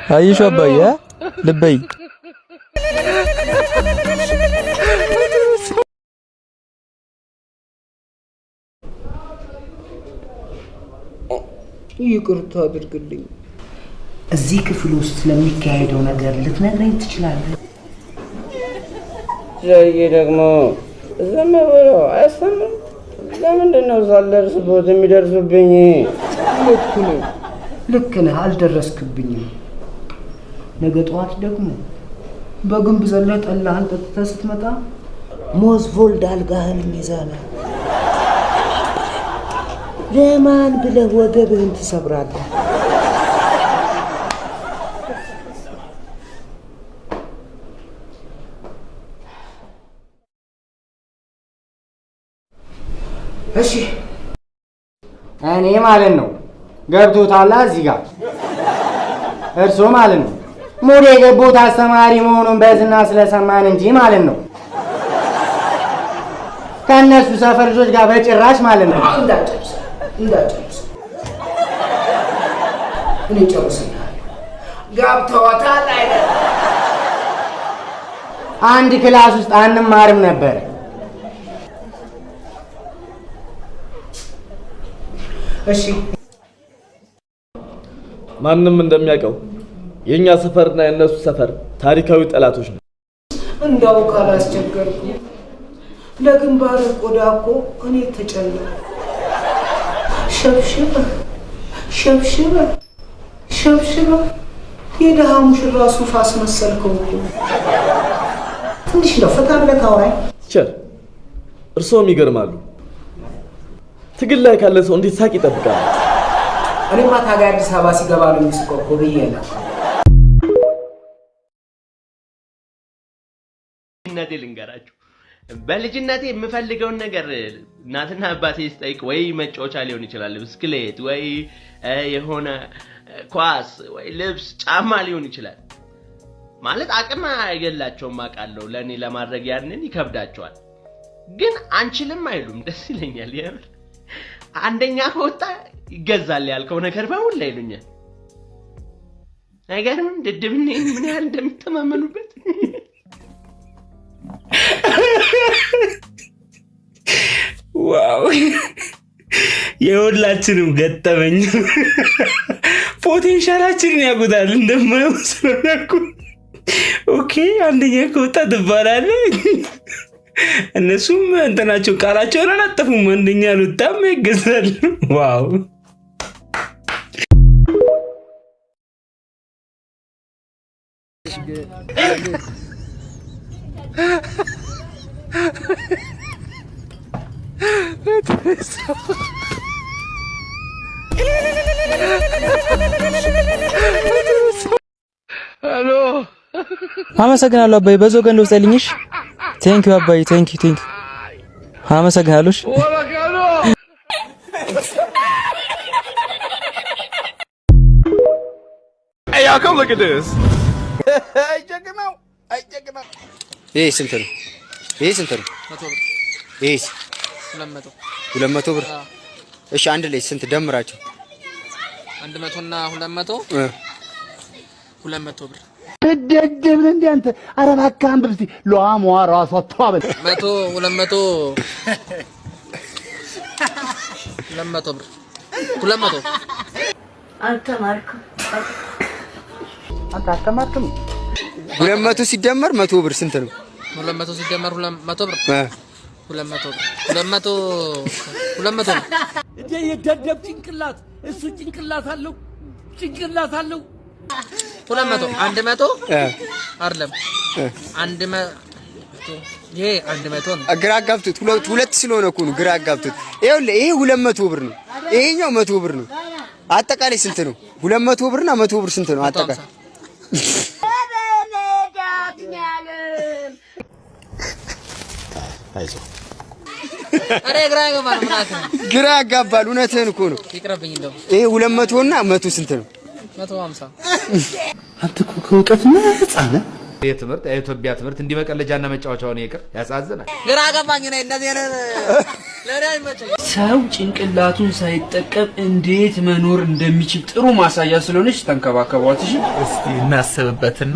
አይሽ አባዬ ልበይ ይቅርታ አድርግልኝ። እዚህ ክፍል ውስጥ ስለሚካሄደው ነገር ልትነግረኝ ትችላለህ? ጃዬ ደግሞ ዝም ብሎ አያስተምርም። ለምንድን ነው ሳልደርስበት የሚደርሱብኝ? ልክ ነህ፣ አልደረስክብኝም። ነገ ጠዋት ደግሞ በግንብ ዘለህ ጠላህን ጠጥተህ ስትመጣ ሞዝቮልድ አልጋህን ይዘህ ለማን ብለህ ወገብህን ትሰብራለህ? እሺ እኔ ማለት ነው ገብቶታል። እዚህ ጋር እርሶ ማለት ነው ሙሉ የገቡት አስተማሪ መሆኑን በዝና ስለሰማን እንጂ ማለት ነው ከእነሱ ሰፈር ልጆች ጋር በጭራሽ ማለት ነው። እንዳጨርስ እኔ ጨርሰናል። ገብቶታል አይደል? አንድ ክላስ ውስጥ አንማርም ነበር። እሺ ማንንም እንደሚያውቀው የኛ ሰፈርና የነሱ ሰፈር ታሪካዊ ጠላቶች ነው። እንዳው ካላስቸገርኩ ለግንባር ቆዳ እኮ እኔ ተጨነቀ። ሸብሽበ የደሃ ሙሽራ ሱፍ አስመሰልከው እኮ። ትንሽ ነው ፈታ ብለህ ታወራኝ። ቸር እርሶም ይገርማሉ። ትግል ላይ ካለ ሰው እንዴት ሳቅ ይጠብቃል? እኔማ ታዲያ አዲስ አበባ ሲገባ ነው የሚስቀው እኮ ብዬ ነው። እናቴ ልንገራችሁ፣ በልጅነቴ የምፈልገውን ነገር እናትና አባቴ ስጠይቅ ወይ መጫወቻ ሊሆን ይችላል፣ ብስክሌት ወይ የሆነ ኳስ ወይ ልብስ ጫማ ሊሆን ይችላል። ማለት አቅም አይገላቸውም አውቃለሁ። ለእኔ ለማድረግ ያንን ይከብዳቸዋል። ግን አንችልም አይሉም። ደስ ይለኛል የምር። አንደኛ ከወጣ ይገዛል ያልከው ነገር በሙሉ ይሉኛል። አይገርምም? ድድብኔ ምን ያህል እንደምተማመኑበት። ዋው የሁላችንም ገጠመኝ ፖቴንሻላችንን ያጉዳል እንደማየው ስለናኩ። ኦኬ አንደኛ ከወጣ ትባላለህ። እነሱም እንትናቸው ቃላቸውን አላጠፉም። አንደኛ አልወጣም ይገዛል። ዋው ሄሎ አመሰግናለሁ አባዬ። በዛው ገንደ ውስጥልኝሽ። ቴንኪው አባዬ፣ ቴንኪው አመሰግናለሁ። Hey y'all come look at this. Hey check it out. ይሄ ስንት ነው? 100 ብር። ይሄስ 200 ብር። እሺ አንድ ላይ ስንት ደምራቸው? 100 እና 200 200 ብር። ትደደብ እንዴ አንተ? ኧረ እባክህ አንብብ እስቲ። ሏሟ ራሷ ተዋበል 100 200 200 ብር 200 አልተማርኩም። አንተ አልተማርክም? 200 ሲደመር 100 ብር ስንት ነው? 200 ሲደመር 200 ብር 200 200 እንዴ የደደብ ጭንቅላት እሱ ጭንቅላት አለው 200 100 አይደለም 100 ይሄ 100 ነው። ግራ አጋብቱት። ሁለት ስለሆነ እኮ ነው ግራ አጋብቱት። ይኸውልህ ይሄ 200 ብር ነው፣ ይሄኛው 100 ብር ነው። አጠቃላይ ስንት ነው? 200 ብርና 100 ብር ስንት ነው አጠቃላይ? አይዞህ አሬ ግራ ያጋባል ማለት ነው። ግራ ያጋባል። እውነትህን እኮ ነው። ይቅርብኝ እንደው ይሄ 200 እና 100 ስንት ነው? 150 አንተ እኮ ከእውቀት ነፃ ነህ። የትምህርት የኢትዮጵያ ትምህርት እንዲመቀለጃና መጫወቻውን ይቅር ያሳዝናል። ግራ ገባኝ ነው እንደዚህ ሰው ጭንቅላቱን ሳይጠቀም እንዴት መኖር እንደሚችል ጥሩ ማሳያ ስለሆነች ተንከባከቧት። እሺ እስቲ እናስብበትና